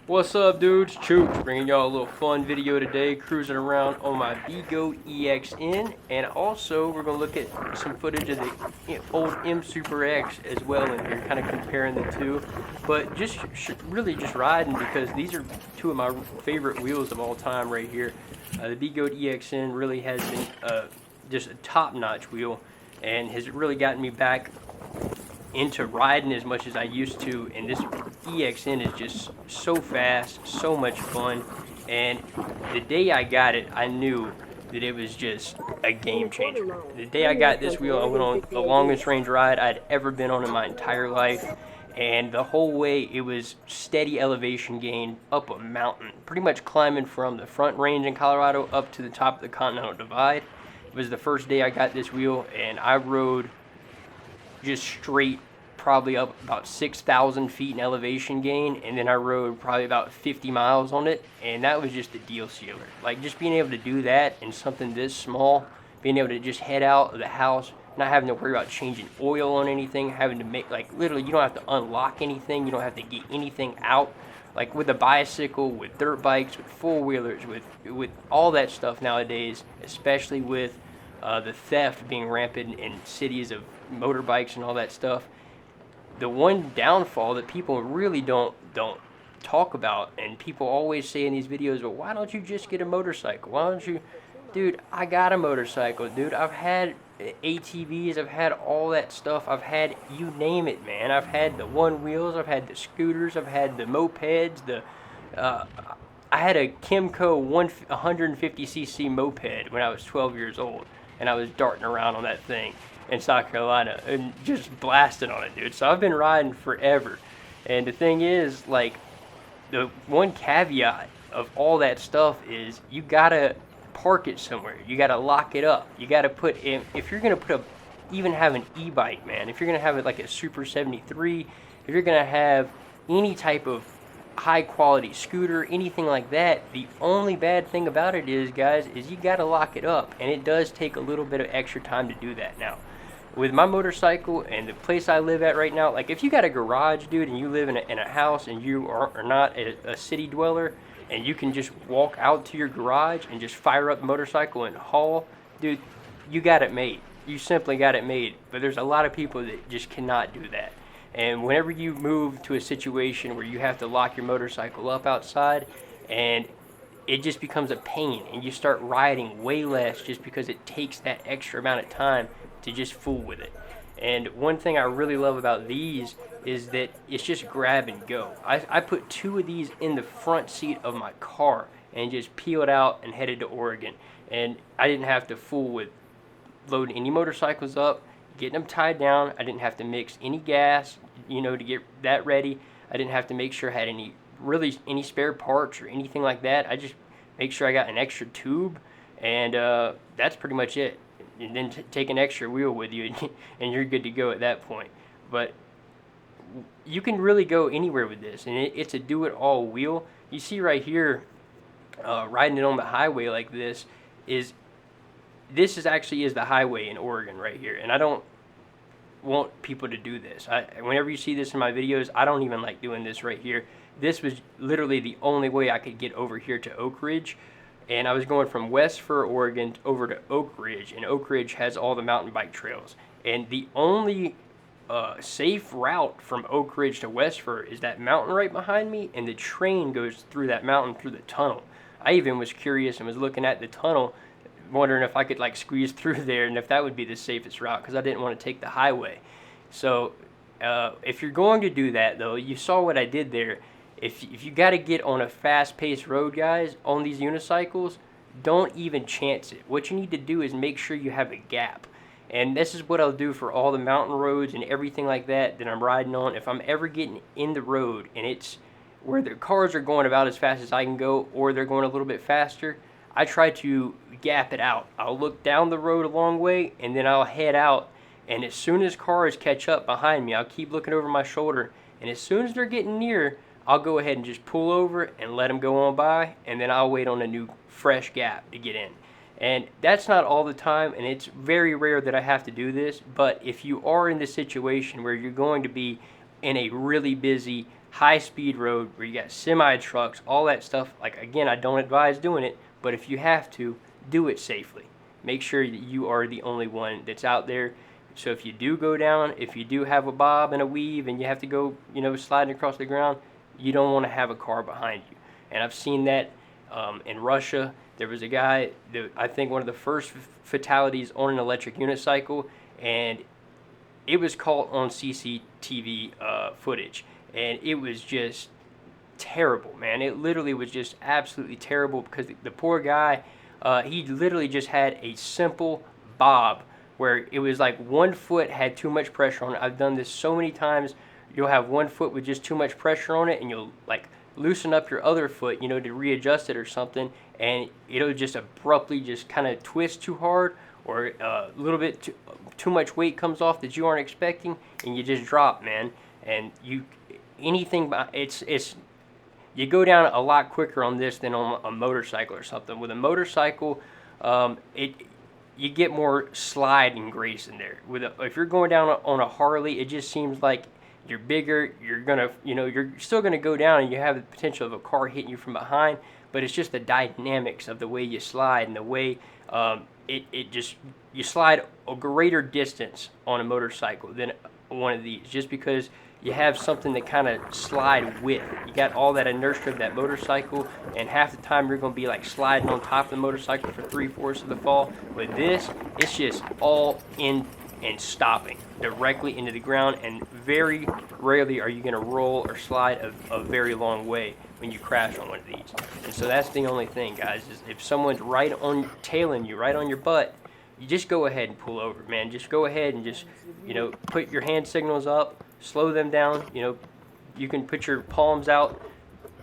What's up, dudes? Chooch bringing y'all a little fun video today, cruising around on my Begode EX.N, and also we're gonna look at some footage of the old M Super X as well in here, kind of comparing the two. But just really just riding because these are two of my favorite wheels of all time right here. The Begode EX.N really has been just a top-notch wheel, and has really gotten me back into riding as much as I used to, and this EX.N is just so fast, so much fun, and the day I got it, I knew that it was just a game changer. The day I got this wheel, I went on the longest range ride I'd ever been on in my entire life, and the whole way it was steady elevation gain up a mountain, pretty much climbing from the Front Range in Colorado up to the top of the Continental Divide. It was the first day I got this wheel, and I rode just straight, probably up about 6,000 feet in elevation gain, and then I rode probably about 50 miles on it, and that was just a deal sealer. Like, just being able to do that in something this small, being able to just head out of the house, not having to worry about changing oil on anything, having to make, like, literally you don't have to unlock anything, you don't have to get anything out. Like with a bicycle, with dirt bikes, with four-wheelers, with all that stuff nowadays, especially with the theft being rampant in cities of motorbikes and all that stuff. The one downfall that people really don't talk about, and people always say in these videos, well, why don't you just get a motorcycle? Why don't you? Dude, I got a motorcycle, dude. I've had ATVs, I've had all that stuff. I've had, you name it, man. I've had the one wheels, I've had the scooters, I've had the mopeds, I had a Kimco 150cc moped when I was 12 years old, and I was darting around on that thing in South Carolina and just blasting on it, dude. So I've been riding forever. And the thing is, like, the one caveat of all that stuff is you gotta park it somewhere. You gotta lock it up. You gotta put in, if you're gonna put even have an e-bike, man, if you're gonna have it like a Super 73, if you're gonna have any type of high quality scooter, anything like that, the only bad thing about it is, guys, is you gotta lock it up, and it does take a little bit of extra time to do that. Now, with my motorcycle and the place I live at right now, like, if you got a garage, dude, and you live in a house and you are not a city dweller, and you can just walk out to your garage and just fire up the motorcycle and haul, dude, you got it made. You simply got it made. But there's a lot of people that just cannot do that. And whenever you move to a situation where you have to lock your motorcycle up outside, and it just becomes a pain, and you start riding way less just because it takes that extra amount of time to just fool with it. And one thing I really love about these is that it's just grab and go. I put two of these in the front seat of my car and just peeled out and headed to Oregon. And I didn't have to fool with loading any motorcycles up, getting them tied down. I didn't have to mix any gas, to get that ready. I didn't have to make sure I had any spare parts or anything like that. I just make sure I got an extra tube, and that's pretty much it. And then take an extra wheel with you, and you're good to go at that point. But you can really go anywhere with this, and it's a do-it-all wheel. You see right here, riding it on the highway like this is actually the highway in Oregon right here, and I don't want people to do this. Whenever you see this in my videos, I don't even like doing this right here. This was literally the only way I could get over here to Oak Ridge. And I was going from West Fir, Oregon over to Oak Ridge, and Oak Ridge has all the mountain bike trails. And the only safe route from Oak Ridge to West Fir is that mountain right behind me, and the train goes through that mountain through the tunnel. I even was curious and was looking at the tunnel, wondering if I could like squeeze through there and if that would be the safest route, because I didn't want to take the highway. So if you're going to do that, though, you saw what I did there. If you got to get on a fast-paced road, guys, on these unicycles, don't even chance it. What you need to do is make sure you have a gap. And this is what I'll do for all the mountain roads and everything like that I'm riding on. If I'm ever getting in the road and it's where the cars are going about as fast as I can go, or they're going a little bit faster, I try to gap it out. I'll look down the road a long way, and then I'll head out. And as soon as cars catch up behind me, I'll keep looking over my shoulder. And as soon as they're getting near, I'll go ahead and just pull over and let them go on by, and then I'll wait on a new fresh gap to get in. And that's not all the time, and it's very rare that I have to do this, but if you are in this situation where you're going to be in a really busy high-speed road where you got semi trucks, all that stuff. Like, again, I don't advise doing it, but if you have to, do it safely. Make sure that you are the only one that's out there. So if you do go down, if you do have a bob and a weave and you have to go, sliding across the ground, you don't want to have a car behind you. And I've seen that in Russia. There was a guy, I think one of the first fatalities on an electric unicycle, and it was caught on CCTV footage. And it was just terrible, man. It literally was just absolutely terrible because the poor guy, he literally just had a simple bob where it was like one foot had too much pressure on it. I've done this so many times. You'll have one foot with just too much pressure on it, and you'll like loosen up your other foot, to readjust it or something, and it'll just abruptly just kind of twist too hard, or a little bit too much weight comes off that you aren't expecting, and you just drop, man. And you go down a lot quicker on this than on a motorcycle or something. With a motorcycle, you get more slide and grace in there. If you're going down on a Harley, it just seems like you're bigger. You're still gonna go down, and you have the potential of a car hitting you from behind. But it's just the dynamics of the way you slide and the way you slide a greater distance on a motorcycle than one of these, just because you have something to kind of slide with. You got all that inertia of that motorcycle, and half the time you're going to be like sliding on top of the motorcycle for 3/4 of the fall. With this, it's just all in and stopping directly into the ground, and very rarely are you going to roll or slide a very long way when you crash on one of these. And so that's the only thing, guys, is if someone's right on tailing you, right on your butt, you just go ahead and pull over, man. Just go ahead and just, put your hand signals up, slow them down. You can put your palms out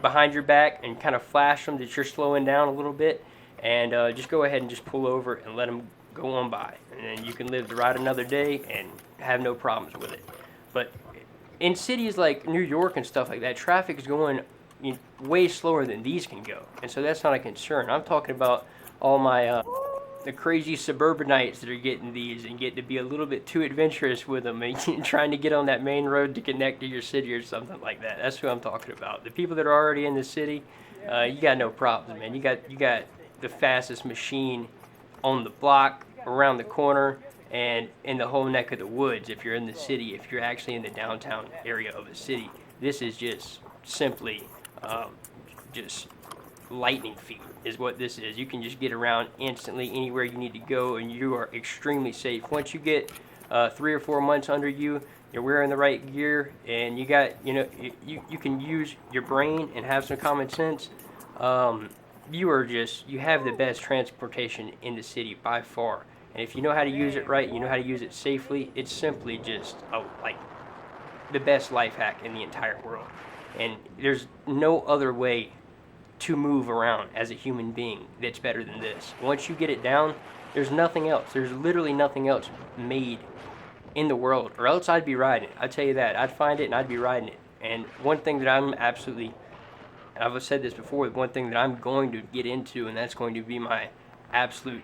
behind your back and kind of flash them that you're slowing down a little bit, and just go ahead and just pull over and let them go on by. And then you can live to ride another day and have no problems with it. But in cities like New York and stuff like that, traffic is going way slower than these can go. And so that's not a concern. I'm talking about all my the crazy suburbanites that are getting these and get to be a little bit too adventurous with them and trying to get on that main road to connect to your city or something like that. That's who I'm talking about. The people that are already in the city, you got no problems, man. You got the fastest machine on the block, around the corner, and in the whole neck of the woods. If you're in the city, if you're actually in the downtown area of a city, this is just simply just lightning feet is what this is. You can just get around instantly anywhere you need to go, and you are extremely safe. Once you get 3 or 4 months under you, you're wearing the right gear, and you got you can use your brain and have some common sense. You have the best transportation in the city by far. And if you know how to use it right, you know how to use it safely, it's simply just like the best life hack in the entire world. And there's no other way to move around as a human being that's better than this. Once you get it down, there's nothing else. There's literally nothing else made in the world, or else I'd be riding it. I'd tell you that. I'd find it and I'd be riding it. And one thing that I've said this before, one thing that I'm going to get into, and that's going to be my absolute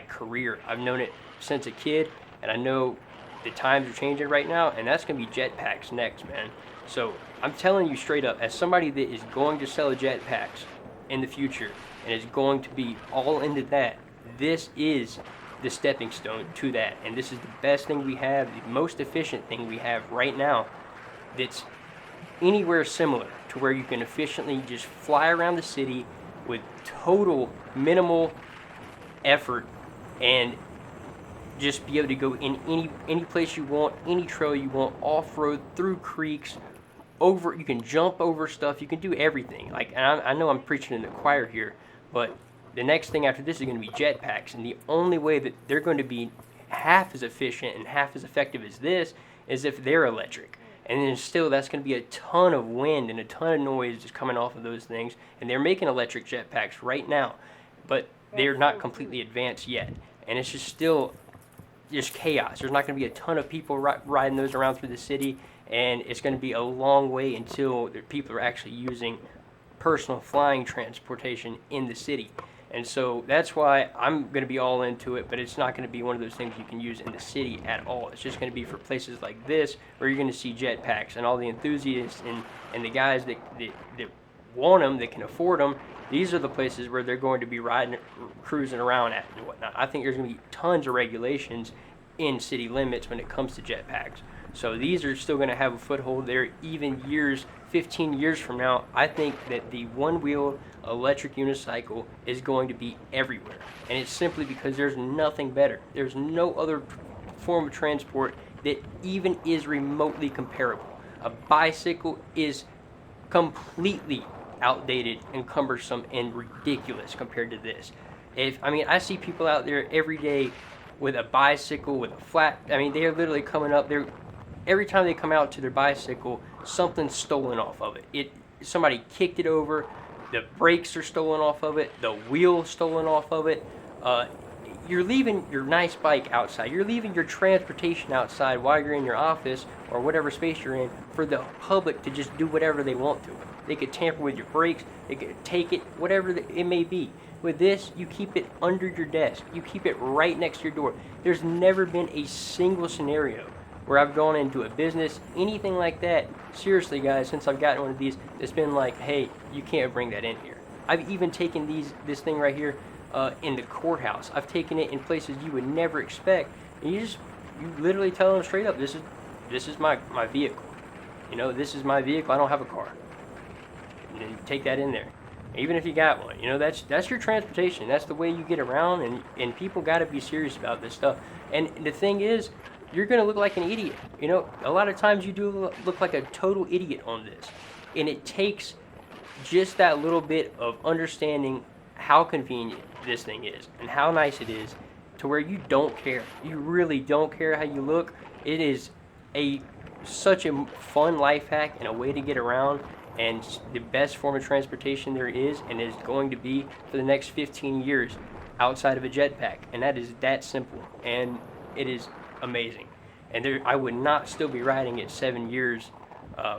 career. I've known it since a kid, and I know the times are changing right now, and that's going to be jetpacks next, man. So I'm telling you straight up, as somebody that is going to sell jetpacks in the future and is going to be all into that, this is the stepping stone to that. And this is the best thing we have, the most efficient thing we have right now that's anywhere similar to where you can efficiently just fly around the city with total minimal effort and just be able to go in any place you want, any trail you want, off-road, through creeks, you can jump over stuff, you can do everything. And I know I'm preaching in the choir here, but the next thing after this is going to be jetpacks, and the only way that they're going to be half as efficient and half as effective as this is if they're electric. And then still, that's going to be a ton of wind and a ton of noise just coming off of those things. And they're making electric jetpacks right now, but they're not completely advanced yet. And it's just still just chaos. There's not going to be a ton of people riding those around through the city, and it's going to be a long way until people are actually using personal flying transportation in the city. And so that's why I'm going to be all into it, but it's not going to be one of those things you can use in the city at all. It's just going to be for places like this where you're going to see jetpacks and all the enthusiasts and the guys that want them, that can afford them. These are the places where they're going to be riding, cruising around at and whatnot. I think there's going to be tons of regulations in city limits when it comes to jetpacks. So these are still going to have a foothold there even 15 years from now. I think that the one-wheel electric unicycle is going to be everywhere. And it's simply because there's nothing better. There's no other form of transport that even is remotely comparable. A bicycle is completely outdated and cumbersome and ridiculous compared to this. I see people out there every day with a bicycle, with a flat, they are literally coming up there. Every time they come out to their bicycle, something's stolen off of it. Somebody kicked it over, the brakes are stolen off of it, the wheel's stolen off of it. You're leaving your nice bike outside. You're leaving your transportation outside while you're in your office or whatever space you're in for the public to just do whatever they want to it. They could tamper with your brakes, they could take it, whatever it may be. With this, you keep it under your desk. You keep it right next to your door. There's never been a single scenario where I've gone into a business, anything like that. Seriously, guys, since I've gotten one of these, it's been like, hey, you can't bring that in here. I've even taken this thing right here in the courthouse. I've taken it in places you would never expect. And you literally tell them straight up, this is my vehicle. This is my vehicle. I don't have a car. And then take that in there. Even if you got one, that's your transportation. That's the way you get around, and people got to be serious about this stuff. And the thing is, you're going to look like an idiot. A lot of times you do look like a total idiot on this. And it takes just that little bit of understanding how convenient this thing is and how nice it is to where you don't care. You really don't care how you look. It is such a fun life hack and a way to get around, and the best form of transportation there is and is going to be for the next 15 years outside of a jetpack. And that is that simple. And it is amazing. And I would not still be riding it 7 years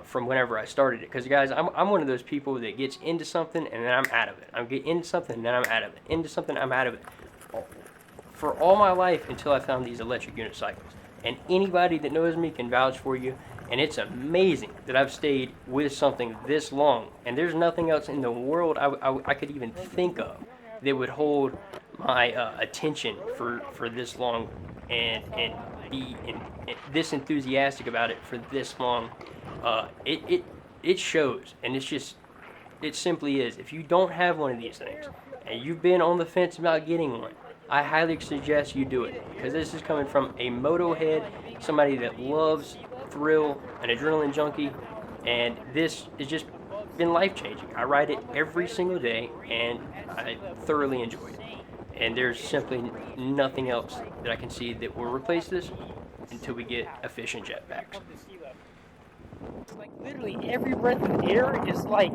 from whenever I started it. Because, guys, I'm one of those people that gets into something and then I'm out of it. I get into something and then I'm out of it. Into something, I'm out of it. For all my life until I found these electric unicycles. And anybody that knows me can vouch for you. And it's amazing that I've stayed with something this long. And there's nothing else in the world I could even think of that would hold my attention for this long and be this enthusiastic about it for this long. It shows, and it simply is. If you don't have one of these things and you've been on the fence about getting one, I highly suggest you do it, because this is coming from a moto head, somebody that loves thrill, an adrenaline junkie, and this has just been life-changing. I ride it every single day and I thoroughly enjoy it. And there's simply nothing else that I can see that will replace this until we get efficient jetpacks. Like, literally every breath of air is like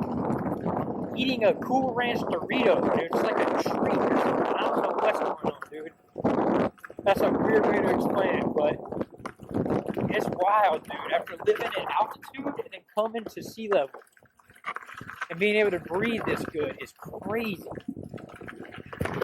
eating a Cool Ranch Dorito, dude. It's like a treat. I don't know what's going on, dude. That's a weird way to explain it, but it's wild, dude. After living at altitude and then coming to sea level and being able to breathe this good is crazy.